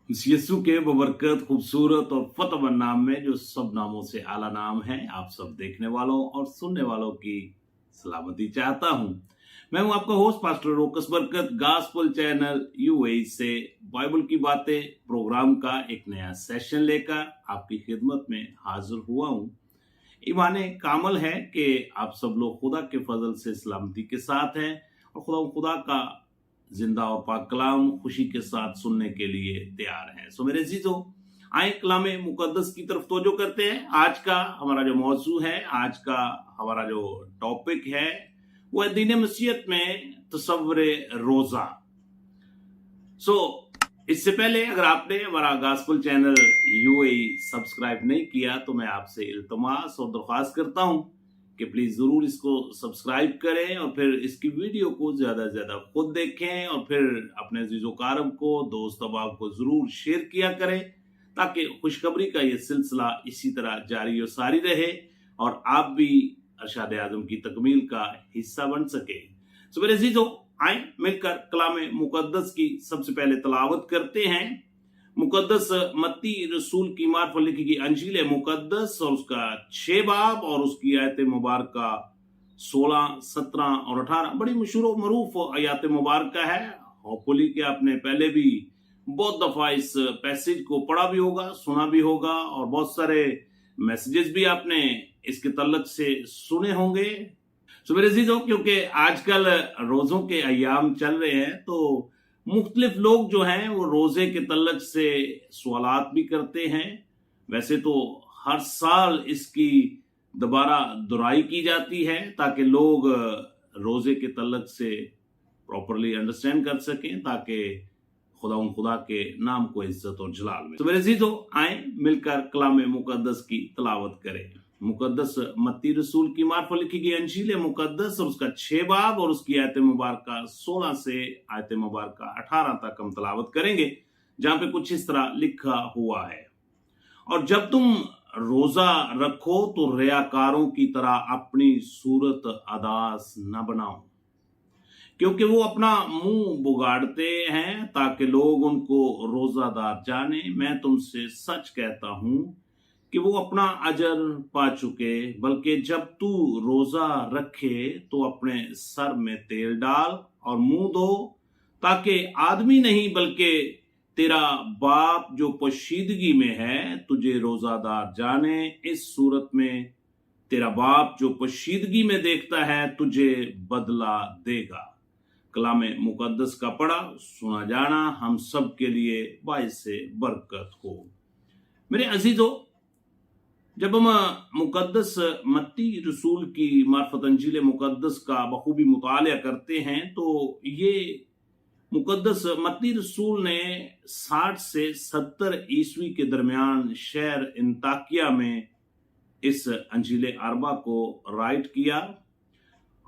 उस यीशु के बबरकत खूबसूरत और फतहमंद नाम में जो सब नामों से आला नाम है, आप सब देखने वालों और सुनने वालों की सलामती चाहता हूं। मैं हूं आपका होस्ट पास्टर रोकस बरकत, गॉस्पेल चैनल यूएई से बाइबल की बातें प्रोग्राम का एक नया सेशन लेकर आपकी खिदमत में हाजिर हुआ हूं। ईमान कामल है कि आप सब लोग खुदा के फजल से सलामती के साथ हैं और खुदा का जिंदा और पाक कलाम खुशी के साथ सुनने के लिए तैयार हैं। सो मेरे अजीजों, आए कलाम मुकद्दस की तरफ तवज्जो करते हैं। आज का हमारा जो मौजू है, आज का हमारा जो टॉपिक है, वो है दीन मसीहत में तसव्वुर रोजा। इससे पहले अगर आपने हमारा गॉस्पेल चैनल यूएई सब्सक्राइब नहीं किया तो मैं आपसे इल्तमास और दरख्वास्त करता हूं कि प्लीज जरूर इसको सब्सक्राइब करें और फिर इसकी वीडियो को ज्यादा से ज्यादा खुद देखें और फिर अपने अजीज़ो-कारम को, दोस्त अहबाब को जरूर शेयर किया करें ताकि खुशखबरी का ये सिलसिला इसी तरह जारी और सारी रहे और आप भी अरशाद आज़म की तकमील का हिस्सा बन सके। सो मेरे अजीज़ों, आए मिलकर कलाम मुकद्दस की सबसे पहले तलावत करते हैं। मुकद्दस मत्ती रसूल की मार्फत लिखी गई अंजील मुकद्दस और उसका 6 बाब और उसकी आयत मुबारक 16, 17 और 18 बड़ी मशहूर मरूफ आयत मुबारक है। होपफुली कि आपने पहले भी बहुत दफा इस पैसेज को पढ़ा भी होगा, सुना भी होगा और बहुत सारे मैसेजेस भी आपने इसके तल्लक से सुने होंगे। सो मेरे अजीजों, क्योंकि आजकल रोजों के अयाम चल रहे हैं तो मुख्तलिफ लोग जो हैं वो रोजे के तल्लक से सवालात भी करते हैं। वैसे तो हर साल इसकी दोबारा दुहराई की जाती है ताकि लोग रोजे के तल्लक से प्रॉपरली अंडरस्टैंड कर सकें, ताकि खुदा के नाम को इज्जत और जलाल में। तो मेरे अजीजों, आए मिलकर कलाम मुकद्दस की तलावत करें। मुकद्दस मत्ती रसूल की मार्फत लिखी गई अंजील मुकद्दस और उसका 6 बाब और उसकी आयत मुबारक 16 से आयत मुबारक 18 तक हम तलावत करेंगे, जहां पे कुछ इस तरह लिखा हुआ है। और जब तुम रोजा रखो तो रियाकारों की तरह अपनी सूरत अदास न बनाओ, क्योंकि वो अपना मुंह बुगाड़ते हैं ताकि लोग उनको रोजादार जाने। मैं तुमसे सच कहता हूं कि वो अपना अजर पा चुके। बल्कि जब तू रोजा रखे तो अपने सर में तेल डाल और मुंह धो, ताकि आदमी नहीं बल्कि तेरा बाप जो पोशीदगी में है तुझे रोजादार जाने। इस सूरत में तेरा बाप जो पोशीदगी में देखता है तुझे बदला देगा। कलाम मुकद्दस का पढ़ा सुना जाना हम सब के लिए बाइस बरकत हो। मेरे अजीजों, जब हम मुकद्दस मत्ती रसूल की मार्फत अंजील मुकद्दस का बखूबी मुतालिया करते हैं तो ये मुकद्दस मत्ती रसूल ने 60 से 70 ईस्वी के दरमियान शहर इंताकिया में इस अंजील अरबा को राइट किया।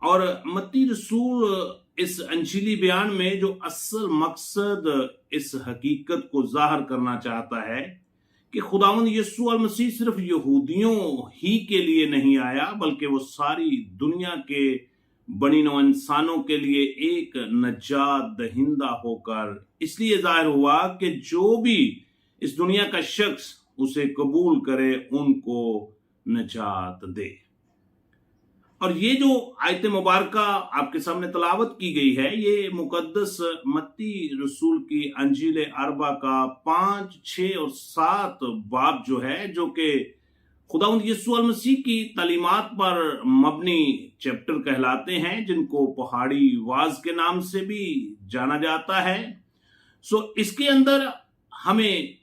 और मत्ती रसूल इस अंजीली बयान में जो असल मकसद इस हकीकत को जाहिर करना चाहता है कि खुदावंद यीशु अल मसीह सिर्फ यहूदियों ही के लिए नहीं आया बल्कि वो सारी दुनिया के बनी नौ इंसानों के लिए एक नजात दहिंदा होकर इसलिए जाहिर हुआ कि जो भी इस दुनिया का शख्स उसे कबूल करे उनको नजात दे। और ये जो आयत मुबारक आपके सामने तलावत की गई है, ये मुकद्दस मत्ती रसूल की अंजील अरबा का 5, 6 और 7 बाब जो है, जो कि खुदावंद यीशु अल मसीह की तालीमात पर मबनी चैप्टर कहलाते हैं, जिनको पहाड़ी वाज के नाम से भी जाना जाता है। इसके अंदर हमें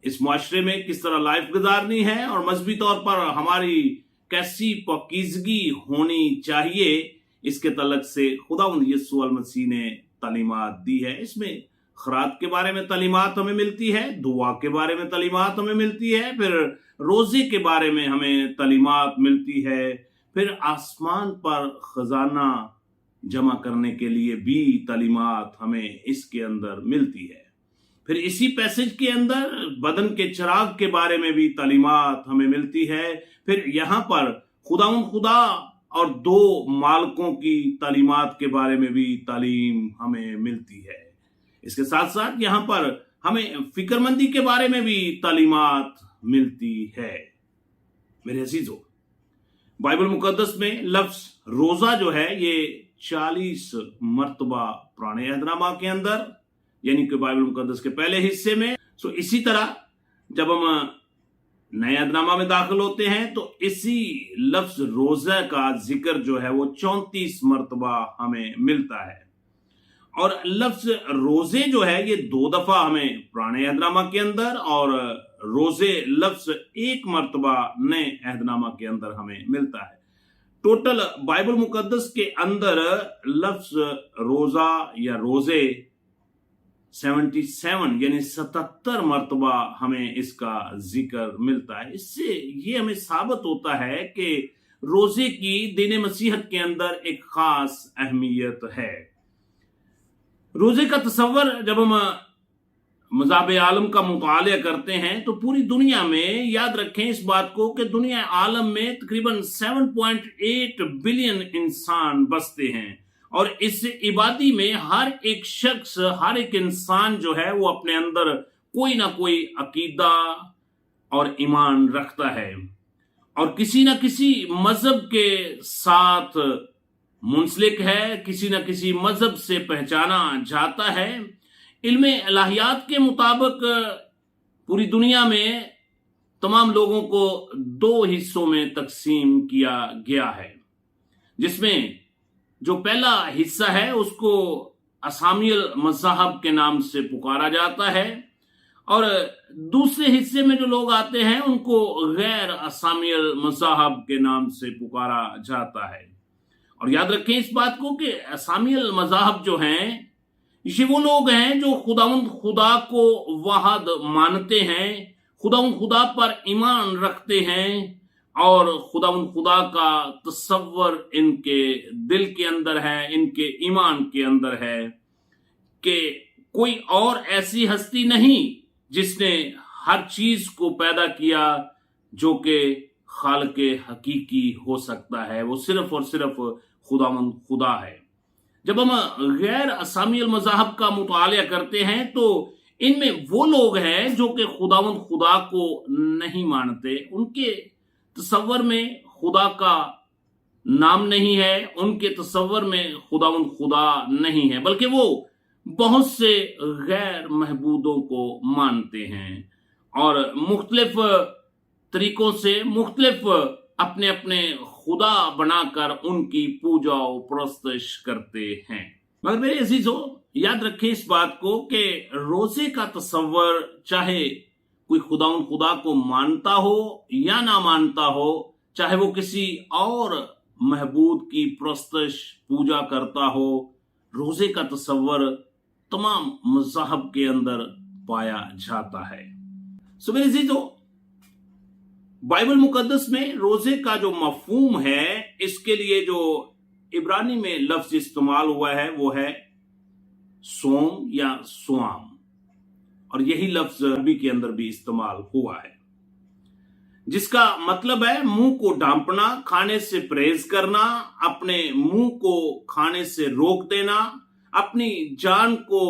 इस मुआशरे में किस तरह लाइफ गुजारनी है और मजहबी तौर पर हमारी कैसी पाकीज़गी होनी चाहिए, इसके तलक से खुदावंद यीशु अल मसीह ने तालीमात दी है। इसमें खरात के बारे में तालीमात हमें मिलती है, दुआ के बारे में तालीमात हमें मिलती है, फिर रोजे के बारे में हमें तालीमात मिलती है, फिर आसमान पर खजाना जमा करने के लिए भी तालीमात हमें इसके अंदर मिलती है। फिर इसी पैसेज के अंदर बदन के चिराग के बारे में भी तालीमात हमें मिलती है। फिर यहाँ पर खुदा और 2 मालकों की तालीमात के बारे में भी तालीम हमें मिलती है। इसके साथ साथ यहाँ पर हमें फिक्रमंदी के बारे में भी तालीमात मिलती है। मेरे अजीजों, बाइबल मुकद्दस में लफ्ज रोजा जो है ये 40 मर्तबा पुराने अहदनामा के अंदर, यानी कि बाइबल मुकद्दस के पहले हिस्से में। सो इसी तरह जब हम नए अहदनामा में दाखिल होते हैं तो इसी लफ्ज रोजा का जिक्र जो है वो 34 मर्तबा हमें मिलता है। और लफ्ज रोजे जो है ये 2 दफा हमें पुराने अहदनामा के अंदर और रोजे लफ्ज 1 मर्तबा नए अहदनामा के अंदर हमें मिलता है। टोटल बाइबल मुकद्दस के अंदर लफ्ज रोजा या रोजे 77 यानी 77 मर्तबा हमें इसका जिक्र मिलता है। इससे ये हमें साबित होता है कि रोजे की दीन मसीहत के अंदर एक खास अहमियत है। रोजे का तस्वर जब हम मज़ाब आलम का मुतालिया करते हैं तो पूरी दुनिया में, याद रखें इस बात को, कि दुनिया आलम में तकरीबन 7.8 बिलियन इंसान बसते हैं और इस इबादी में हर एक शख्स, हर एक इंसान जो है वो अपने अंदर कोई ना कोई अकीदा और ईमान रखता है और किसी ना किसी मजहब के साथ मुंसलिक है, किसी न किसी मजहब से पहचाना जाता है। इल्मे इलाहियात के मुताबिक पूरी दुनिया में तमाम लोगों को 2 हिस्सों में तकसीम किया गया है, जिसमें जो पहला हिस्सा है उसको असामियल मज़हब के नाम से पुकारा जाता है और दूसरे हिस्से में जो लोग आते हैं उनको गैर असामियल मज़हब के नाम से पुकारा जाता है। और याद रखें इस बात को कि असामियल मज़हब जो हैं ये वो लोग हैं जो खुदा को वाहद मानते हैं, खुदा पर ईमान रखते हैं और खुदा का तस्वर इनके दिल के अंदर है, इनके ईमान के अंदर है कि कोई और ऐसी हस्ती नहीं जिसने हर चीज को पैदा किया जो कि खालिके हकीकी हो सकता है, वो सिर्फ और सिर्फ खुदा है। जब हम गैर असामियल मज़हब का मुतालिया करते हैं तो इनमें वो लोग हैं जो कि खुदा को नहीं मानते, उनके तस्वर में खुदा का नाम नहीं है, उनके तस्वर में खुदा नहीं है, बल्कि वो बहुत से गैर महबूदों को मानते हैं और मुख्तलिफ तरीकों से मुख्तलिफ अपने अपने खुदा बनाकर उनकी पूजा और परस्तिश करते हैं। मगर मेरे अजीजों, याद रखें इस बात को कि रोजे का तस्वर चाहे कोई खुदा को मानता हो या ना मानता हो, चाहे वो किसी और महबूद की परस्तिश पूजा करता हो, रोजे का तस्वर तमाम मज़हब के अंदर पाया जाता है। सो मेरे अजीजों, बाइबल मुकद्दस में रोजे का जो मफहूम है, इसके लिए जो इब्रानी में लफ्ज इस्तेमाल हुआ है वो है सोम या स्वाम, और यही लफ्ज अरबी के अंदर भी इस्तेमाल हुआ है, जिसका मतलब है मुंह को ढांपना, खाने से परहेज करना, अपने मुंह को खाने से रोक देना, अपनी जान को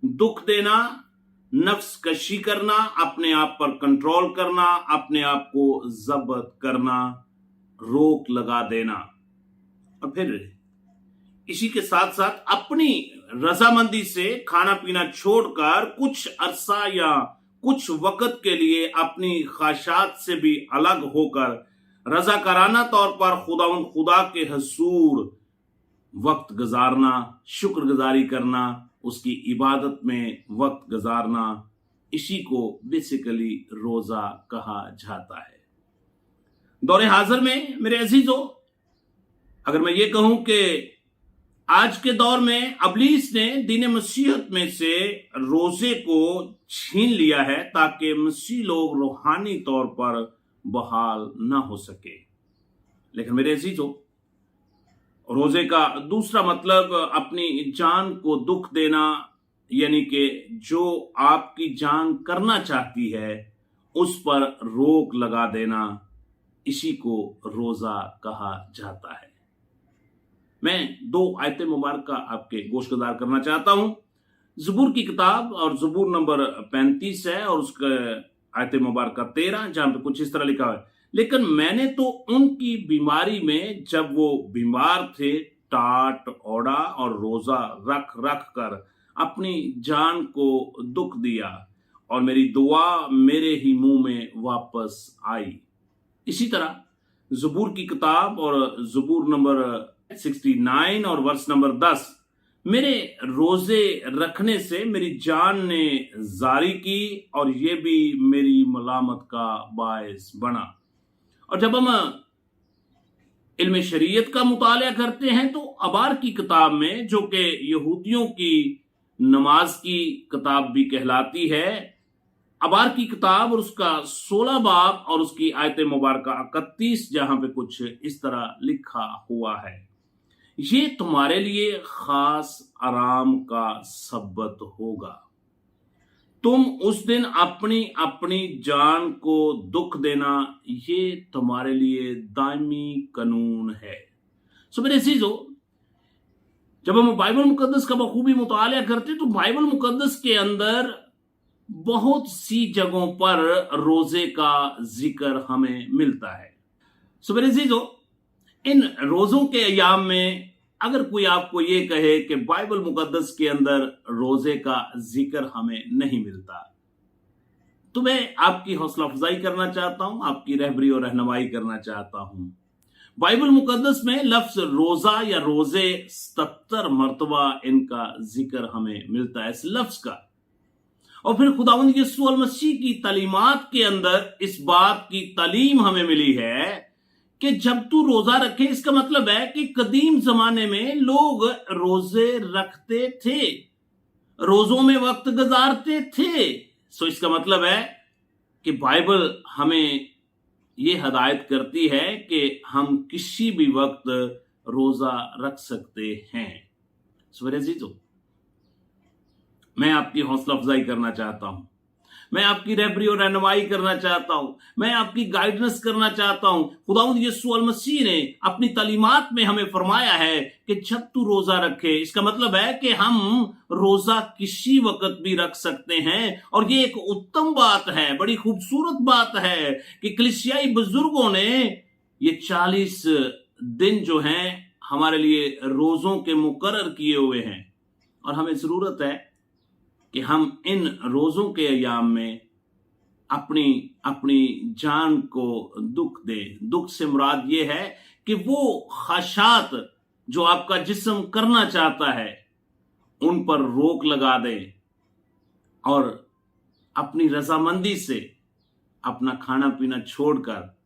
दुख देना, नफ्स कशी करना, अपने आप पर कंट्रोल करना, अपने आप को जब्त करना, रोक लगा देना, और फिर इसी के साथ साथ अपनी रजामंदी से खाना पीना छोड़कर कुछ अरसा या कुछ वक्त के लिए अपनी ख्वाहिशात से भी अलग होकर रजाकाराना तौर पर खुदा के हसूर वक्त गुजारना, शुक्रगुजारी करना, उसकी इबादत में वक्त गुजारना, इसी को बेसिकली रोजा कहा जाता है। दौरे हाजिर में मेरे अजीजों, अगर मैं ये कहूं कि आज के दौर में अबलीस ने दीन मसीहत में से रोजे को छीन लिया है ताकि मसीह लोग रूहानी तौर पर बहाल ना हो सके। लेकिन मेरे अजीजों, रोजे का दूसरा मतलब अपनी जान को दुख देना, यानी कि जो आपकी जान करना चाहती है उस पर रोक लगा देना, इसी को रोजा कहा जाता है। मैं 2 आयतें मुबारक आपके गोशगुजार करना चाहता हूं, ज़बूर की किताब और ज़बूर नंबर 35 है और उसका आयत मुबारक 13, जहां पे कुछ इस तरह लिखा है, लेकिन मैंने तो उनकी बीमारी में जब वो बीमार थे टाट ओढ़ा और रोजा रख रख कर अपनी जान को दुख दिया और मेरी दुआ मेरे ही मुंह में वापस आई। इसी तरह ज़बूर की किताब और ज़बूर नंबर 69 और वर्स नंबर 10, मेरे रोजे रखने से मेरी जान ने जारी की और ये भी मेरी मलामत का बायस बना। और जब हम इल्म शरीयत का मुताला करते हैं तो अबार की किताब में, जो कि यहूदियों की नमाज की किताब भी कहलाती है, अबार की किताब और उसका 16 बाब और उसकी आयत मुबारक 31, जहां पे कुछ इस तरह लिखा हुआ है, ये तुम्हारे लिए खास आराम का सब्बत होगा। तुम उस दिन अपनी अपनी जान को दुख देना, ये तुम्हारे लिए दायमी कानून है। सो मेरे अजीजों, जब हम बाइबल मुकद्दस का बखूबी मुताला करते तो बाइबल मुकद्दस के अंदर बहुत सी जगहों पर रोजे का जिक्र हमें मिलता है। सो मेरे अजीजों, इन रोजों के अयाम में अगर कोई आपको ये कहे कि बाइबल मुकद्दस के अंदर रोजे का जिक्र हमें नहीं मिलता, तो मैं आपकी हौसला अफजाई करना चाहता हूं, आपकी रहबरी और रहनुमाई करना चाहता हूं। बाइबल मुकद्दस में लफ्ज रोजा या रोजे 77 मरतबा इनका जिक्र हमें मिलता है, इस लफ्ज का। और फिर खुदावंद यीशु अल मसीह की तालीमात के अंदर इस बात की तालीम हमें मिली है कि जब तू रोजा रखे, इसका मतलब है कि कदीम जमाने में लोग रोजे रखते थे, रोजों में वक्त गुजारते थे। सो इसका मतलब है कि बाइबल हमें यह हदायत करती है कि हम किसी भी वक्त रोजा रख सकते हैं। सो मेरे अजीजों, मैं आपकी हौसला अफजाई करना चाहता हूं, मैं आपकी रहबरी और रहनुमाई करना चाहता हूं, मैं आपकी गाइडेंस करना चाहता हूं। खुदावंद यीशु अल मसीह ने अपनी तालीमात में हमें फरमाया है कि जब तू रोजा रखे, इसका मतलब है कि हम रोजा किसी वक्त भी रख सकते हैं। और ये एक उत्तम बात है, बड़ी खूबसूरत बात है कि कलीसियाई बुजुर्गों ने ये 40 दिन जो हैं हमारे लिए रोजों के मुकर्रर किए हुए हैं। और हमें जरूरत है कि हम इन रोजों के अयाम में अपनी अपनी जान को दुख दें। दुख से मुराद ये है कि वो ख्वाहिशात जो आपका जिस्म करना चाहता है उन पर रोक लगा दें और अपनी रजामंदी से अपना खाना पीना छोड़कर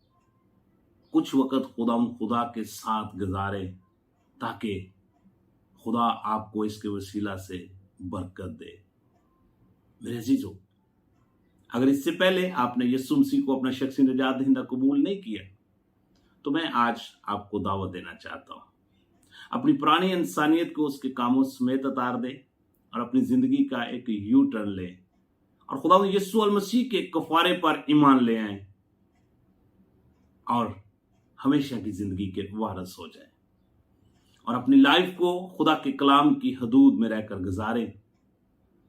कुछ वक्त खुदा के साथ गुजारें, ताकि खुदा आपको इसके वसीला से बरकत दे। मेरे अजीजों, अगर इससे पहले आपने यीशु मसीह को अपना शख्सी निजात दहिंदा कबूल नहीं किया, तो मैं आज आपको दावत देना चाहता हूं, अपनी पुरानी इंसानियत को उसके कामों समेत उतार दें और अपनी जिंदगी का एक यू टर्न लें और खुदा यीशु अल मसीह के कफारे पर ईमान ले आए और हमेशा की जिंदगी के वारिस हो जाए और अपनी लाइफ को खुदा के कलाम की हदूद में रहकर गुजारें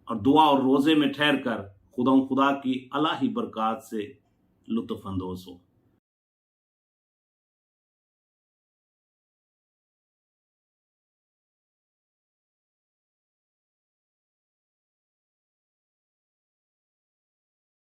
और दुआ और रोजे में ठहर कर खुदा की अलाही बरकत से लुत्फ अंदोज हो।